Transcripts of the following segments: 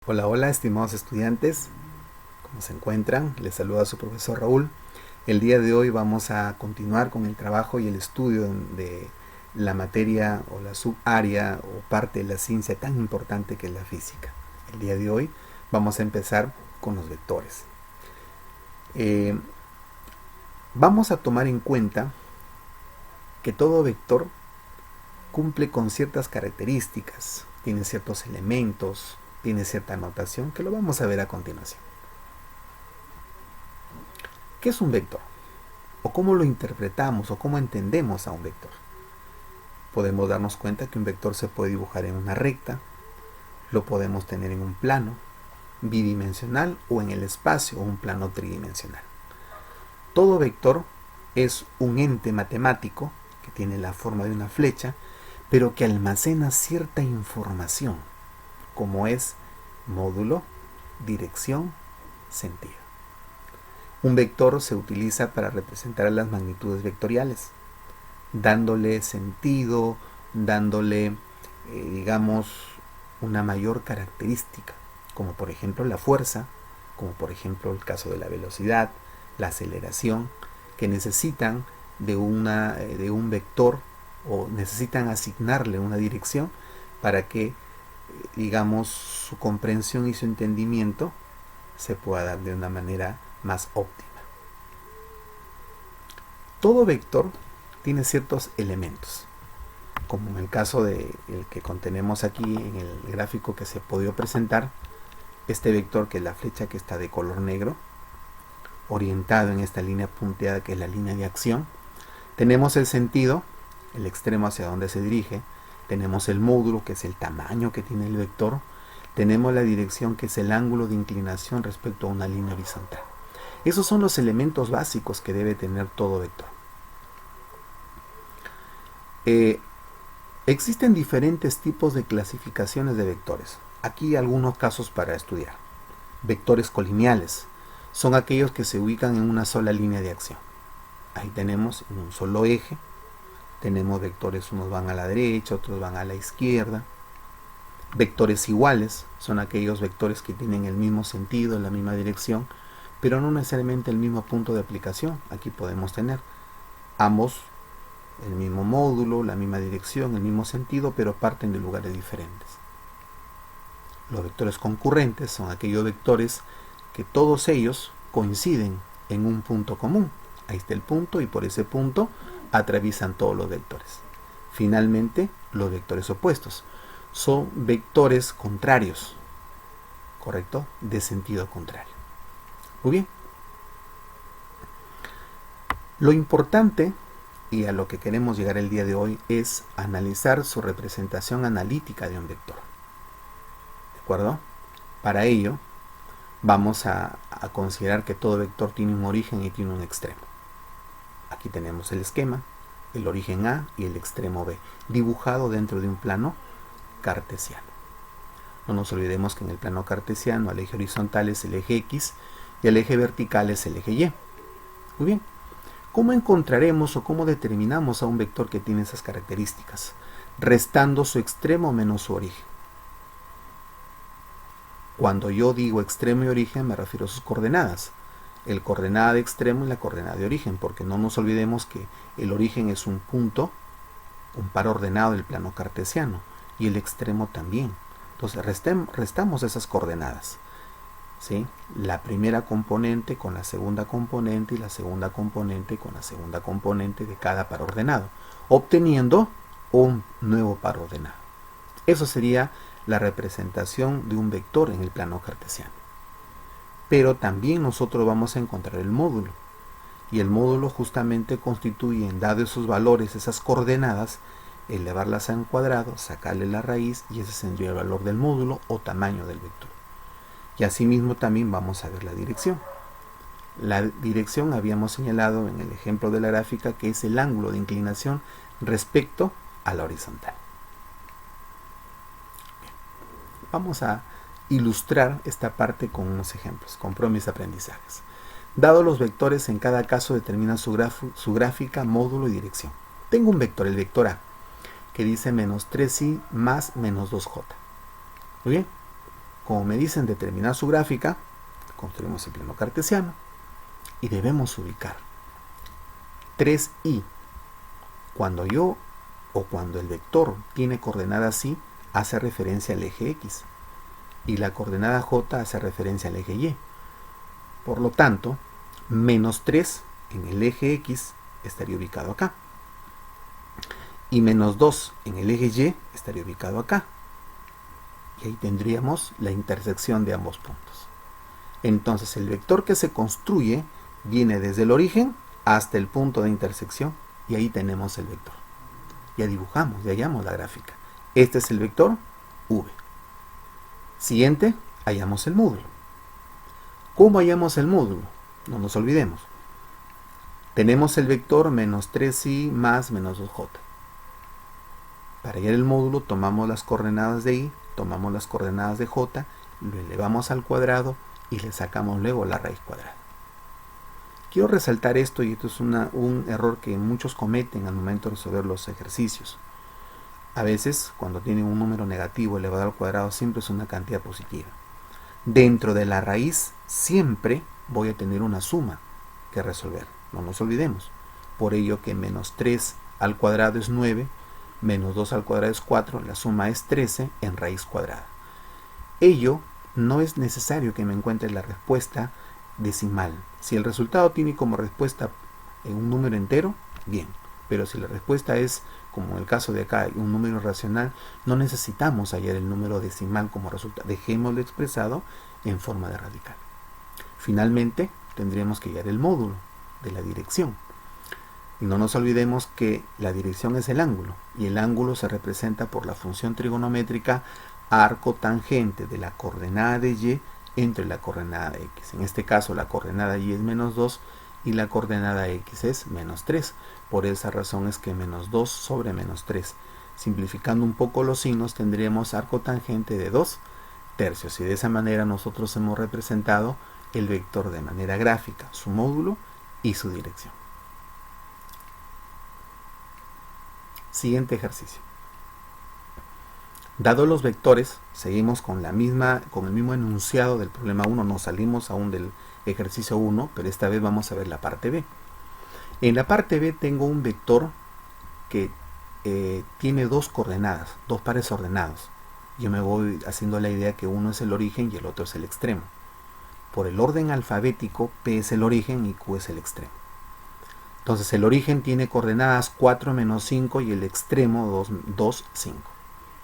Hola, hola, estimados estudiantes, ¿cómo se encuentran? Les saluda su profesor Raúl. El día de hoy vamos a continuar con el trabajo y el estudio de la materia o la subárea o parte de la ciencia tan importante que es la física. El día de hoy vamos a empezar con los vectores. Vamos a tomar en cuenta que todo vector cumple con ciertas características, tiene ciertos elementos, tiene cierta notación que lo vamos a ver a continuación. ¿Qué es un vector? ¿O cómo lo interpretamos o cómo entendemos a un vector? Podemos darnos cuenta que un vector se puede dibujar en una recta, lo podemos tener en un plano bidimensional o en el espacio o un plano tridimensional. Todo vector es un ente matemático que tiene la forma de una flecha, pero que almacena cierta información, como es módulo, dirección, sentido. Un vector se utiliza para representar las magnitudes vectoriales, dándole sentido, dándole, digamos, una mayor característica, como por ejemplo la fuerza, como por ejemplo el caso de la velocidad, la aceleración, que necesitan de un vector o necesitan asignarle una dirección para que, digamos, su comprensión y su entendimiento se pueda dar de una manera más óptima. Todo vector tiene ciertos elementos, como en el caso del que contenemos aquí en el gráfico que se ha podido presentar, este vector que es la flecha que está de color negro, orientado en esta línea punteada que es la línea de acción. Tenemos el sentido, el extremo hacia donde se dirige, tenemos el módulo que es el tamaño que tiene el vector, tenemos la dirección que es el ángulo de inclinación respecto a una línea horizontal. Esos son los elementos básicos que debe tener todo vector. Existen diferentes tipos de clasificaciones de vectores. Aquí algunos casos para estudiar. Vectores colineales son aquellos que se ubican en una sola línea de acción. Ahí tenemos en un solo eje. Tenemos vectores, unos van a la derecha, otros van a la izquierda. Vectores iguales son aquellos vectores que tienen el mismo sentido, la misma dirección, pero no necesariamente el mismo punto de aplicación. Aquí podemos tener ambos el mismo módulo, la misma dirección, el mismo sentido, pero parten de lugares diferentes. Los vectores concurrentes son aquellos vectores que todos ellos coinciden en un punto común. Ahí está el punto y por ese punto atraviesan todos los vectores. Finalmente, los vectores opuestos son vectores contrarios, ¿correcto? De sentido contrario. Muy bien. Lo importante y a lo que queremos llegar el día de hoy es analizar su representación analítica de un vector. ¿De acuerdo? Para ello, vamos a considerar que todo vector tiene un origen y tiene un extremo. Aquí tenemos el esquema, el origen A y el extremo B, dibujado dentro de un plano cartesiano. No nos olvidemos que en el plano cartesiano el eje horizontal es el eje X y el eje vertical es el eje Y. Muy bien. ¿Cómo encontraremos o cómo determinamos a un vector que tiene esas características? Restando su extremo menos su origen. Cuando yo digo extremo y origen me refiero a sus coordenadas. El coordenada de extremo y la coordenada de origen, porque no nos olvidemos que el origen es un punto, un par ordenado del plano cartesiano, y el extremo también. Entonces restamos esas coordenadas. ¿Sí? La primera componente con la segunda componente y la segunda componente con la segunda componente de cada par ordenado, obteniendo un nuevo par ordenado. Eso sería la representación de un vector en el plano cartesiano. Pero también nosotros vamos a encontrar el módulo, y el módulo justamente constituye, en dado esos valores, esas coordenadas, elevarlas a un cuadrado, sacarle la raíz, y ese sería el valor del módulo o tamaño del vector. Y asimismo también vamos a ver la dirección. La dirección habíamos señalado en el ejemplo de la gráfica que es el ángulo de inclinación respecto a la horizontal. Bien. Vamos a ilustrar esta parte con unos ejemplos, con mis aprendizajes. Dado los vectores, en cada caso determina su gráfica, módulo y dirección. Tengo un vector, el vector A, que dice menos 3i más menos 2j. Muy bien. Como me dicen determinar su gráfica, construimos el plano cartesiano y debemos ubicar 3i. Cuando el vector tiene coordenadas y, hace referencia al eje x, y la coordenada j hace referencia al eje y. Por lo tanto, menos 3 en el eje x estaría ubicado acá, y menos 2 en el eje y estaría ubicado acá, y ahí tendríamos la intersección de ambos puntos. Entonces el vector que se construye viene desde el origen hasta el punto de intersección, y ahí tenemos el vector. Ya dibujamos, ya hallamos la gráfica. Este es el vector v. Siguiente, hallamos el módulo. ¿Cómo hallamos el módulo? No nos olvidemos. Tenemos el vector menos 3i más menos 2j. Para hallar el módulo tomamos las coordenadas de i, tomamos las coordenadas de j, lo elevamos al cuadrado y le sacamos luego la raíz cuadrada. Quiero resaltar esto, y esto es un error que muchos cometen al momento de resolver los ejercicios. A veces, cuando tienen un número negativo elevado al cuadrado, siempre es una cantidad positiva. Dentro de la raíz siempre voy a tener una suma que resolver, no nos olvidemos. Por ello que menos 3 al cuadrado es 9, menos 2 al cuadrado es 4, la suma es 13 en raíz cuadrada. Ello no es necesario que me encuentre la respuesta decimal. Si el resultado tiene como respuesta un número entero, bien. Pero si la respuesta es, como en el caso de acá, un número racional, no necesitamos hallar el número decimal como resultado. Dejémoslo expresado en forma de radical. Finalmente, tendríamos que hallar el módulo de la dirección. Y no nos olvidemos que la dirección es el ángulo, y el ángulo se representa por la función trigonométrica arco tangente de la coordenada de y entre la coordenada de x. En este caso la coordenada y es menos 2 y la coordenada x es menos 3. Por esa razón es que menos 2 sobre menos 3. Simplificando un poco los signos, tendríamos arco tangente de 2 tercios, y de esa manera nosotros hemos representado el vector de manera gráfica, su módulo y su dirección. Siguiente ejercicio. Dado los vectores, seguimos con el mismo enunciado del problema 1, nos salimos aún del ejercicio 1, pero esta vez vamos a ver la parte B. En la parte B tengo un vector que tiene dos coordenadas, dos pares ordenados. Yo me voy haciendo la idea que uno es el origen y el otro es el extremo. Por el orden alfabético, P es el origen y Q es el extremo. Entonces el origen tiene coordenadas 4, menos 5 y el extremo 2, 5.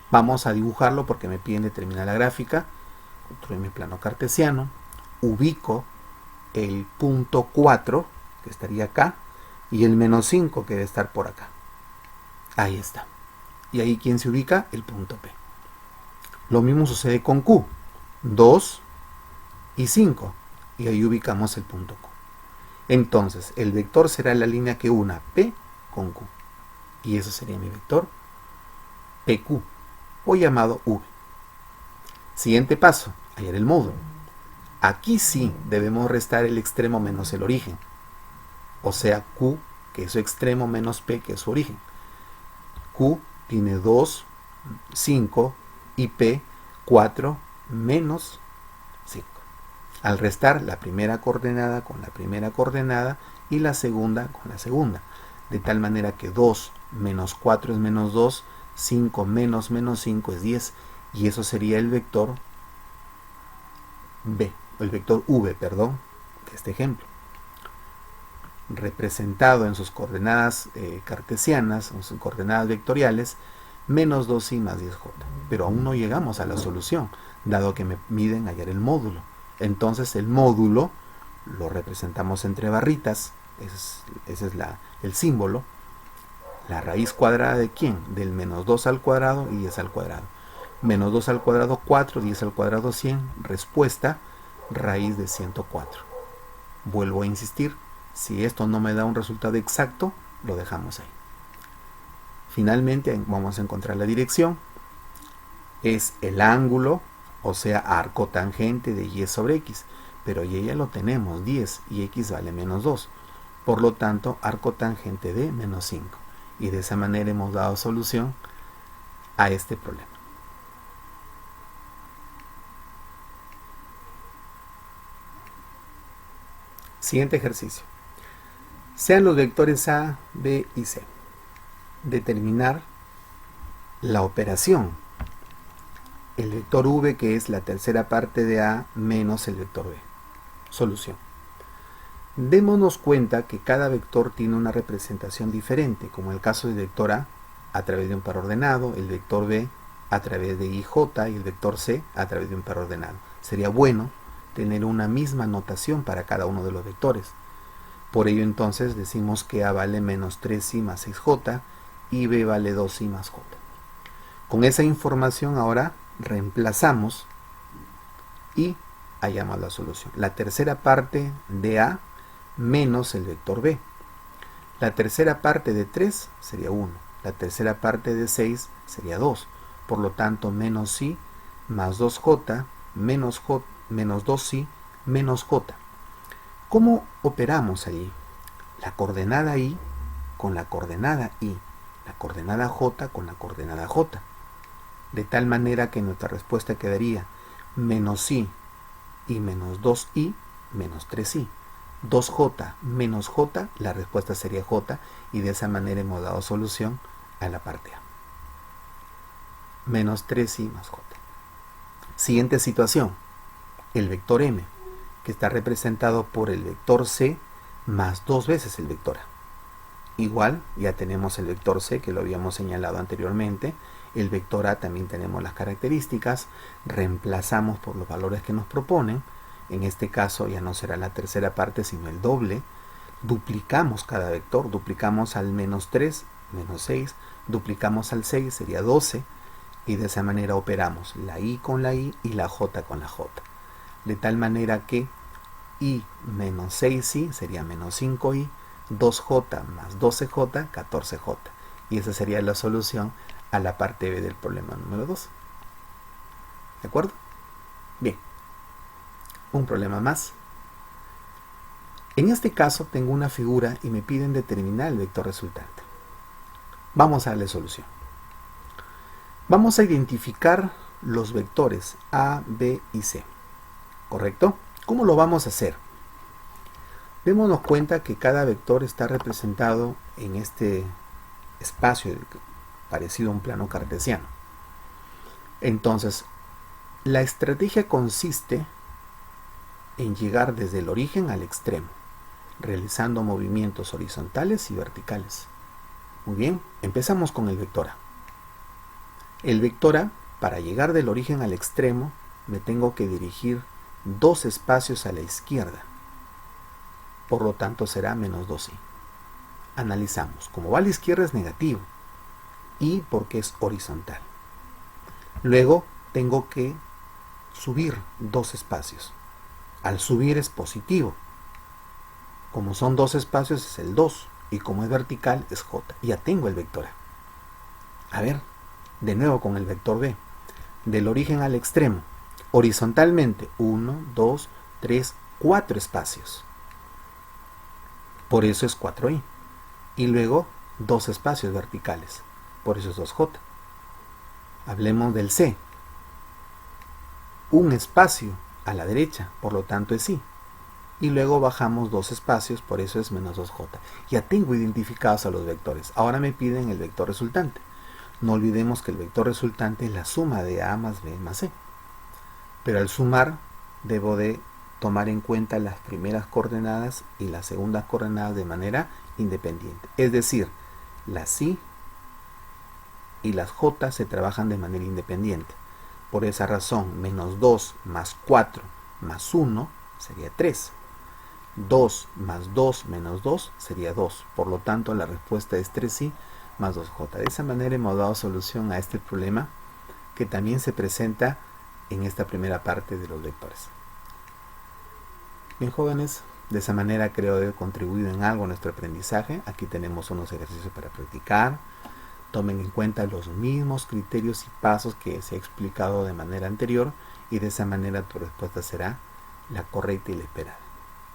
Vamos a dibujarlo porque me piden determinar la gráfica. Construyo mi plano cartesiano, ubico el punto 4, que estaría acá, y el menos 5, que debe estar por acá. Ahí está. Y ahí, ¿quién se ubica? El punto P. Lo mismo sucede con Q, 2 y 5, y ahí ubicamos el punto Q. Entonces, el vector será la línea que una P con Q, y eso sería mi vector PQ, o llamado V. Siguiente paso, hallar el módulo. Aquí sí debemos restar el extremo menos el origen, o sea, Q, que es su extremo, menos P, que es su origen. Q tiene 2, 5, y P, 4, menos 5. Al restar la primera coordenada con la primera coordenada y la segunda con la segunda, de tal manera que 2 menos 4 es menos 2, 5 menos menos 5 es 10, y eso sería el vector B, el vector V, perdón, de este ejemplo, representado en sus coordenadas cartesianas, en sus coordenadas vectoriales, menos 2i más 10j. Pero aún no llegamos a la solución, dado que me piden hallar el módulo. Entonces el módulo lo representamos entre barritas, ese es el símbolo. La raíz cuadrada de ¿quién? Del menos 2 al cuadrado y 10 al cuadrado. Menos 2 al cuadrado 4, 10 al cuadrado 100. Respuesta, raíz de 104. Vuelvo a insistir, si esto no me da un resultado exacto, lo dejamos ahí. Finalmente vamos a encontrar la dirección. Es el ángulo, o sea, arco tangente de y sobre x. Pero y ya lo tenemos, 10, y x vale menos 2. Por lo tanto, arco tangente de menos 5. Y de esa manera hemos dado solución a este problema. Siguiente ejercicio. Sean los vectores A, B y C. Determinar la operación. El vector V, que es la tercera parte de A, menos el vector B. Solución. Démonos cuenta que cada vector tiene una representación diferente, como el caso del vector A través de un par ordenado, el vector B a través de IJ y el vector C a través de un par ordenado. Sería bueno tener una misma notación para cada uno de los vectores. Por ello entonces decimos que A vale menos 3i más 6j y B vale 2i más j. Con esa información ahora reemplazamos y hallamos la solución. La tercera parte de A menos el vector B. La tercera parte de 3 sería 1. La tercera parte de 6 sería 2. Por lo tanto, menos i más 2j menos 2i menos j. ¿Cómo operamos allí? La coordenada i con la coordenada i, la coordenada j con la coordenada j. De tal manera que nuestra respuesta quedaría menos i y menos 2i menos 3i. 2j menos j, la respuesta sería j, y de esa manera hemos dado solución a la parte A. Menos 3i más j. Siguiente situación. El vector m, que está representado por el vector c más 2 veces el vector A. Igual, ya tenemos el vector c, que lo habíamos señalado anteriormente. El vector A también tenemos las características. Reemplazamos por los valores que nos proponen. En este caso ya no será la tercera parte, sino el doble. Duplicamos cada vector. Duplicamos al menos 3, menos 6. Duplicamos al 6, sería 12. Y de esa manera operamos la i con la i y la j con la j. De tal manera que i menos 6i sería menos 5i. 2j más 12j, 14j. Y esa sería la solución a la parte B del problema número 2. ¿De acuerdo? Bien. Un problema más. En este caso tengo una figura y me piden determinar el vector resultante. Vamos a darle solución. Vamos a identificar los vectores A, B y C. ¿Correcto? ¿Cómo lo vamos a hacer? Démonos cuenta que cada vector está representado en este espacio parecido a un plano cartesiano. Entonces, la estrategia consiste en llegar desde el origen al extremo, realizando movimientos horizontales y verticales. Muy bien, empezamos con el vector A. El vector A, para llegar del origen al extremo, me tengo que dirigir 2 espacios a la izquierda. Por lo tanto será menos 2i. Analizamos. Como va a la izquierda es negativo. Y porque es horizontal. Luego tengo que subir 2 espacios. Al subir es positivo. Como son 2 espacios es el 2. Y como es vertical es j. Ya tengo el vector A. A ver, de nuevo con el vector B. Del origen al extremo. Horizontalmente 1, 2, 3, 4 espacios. Por eso es 4i. Y luego 2 espacios verticales. Por eso es 2j. Hablemos del C. Un espacio a la derecha, por lo tanto es i. Y luego bajamos 2 espacios, por eso es menos 2j. Ya tengo identificados a los vectores. Ahora me piden el vector resultante. No olvidemos que el vector resultante es la suma de A más B más C. Pero al sumar debo de tomar en cuenta las primeras coordenadas y las segundas coordenadas de manera independiente. Es decir, las i y las j se trabajan de manera independiente. Por esa razón, menos 2 más 4 más 1 sería 3. 2 más 2 menos 2 sería 2. Por lo tanto, la respuesta es 3i más 2j. De esa manera hemos dado solución a este problema que también se presenta en esta primera parte de los vectores. Bien, jóvenes, de esa manera creo haber contribuido en algo a nuestro aprendizaje. Aquí tenemos unos ejercicios para practicar. Tomen en cuenta los mismos criterios y pasos que se ha explicado de manera anterior y de esa manera tu respuesta será la correcta y la esperada.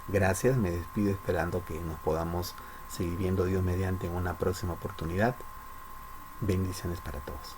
Gracias, me despido esperando que nos podamos seguir viendo Dios mediante en una próxima oportunidad. Bendiciones para todos.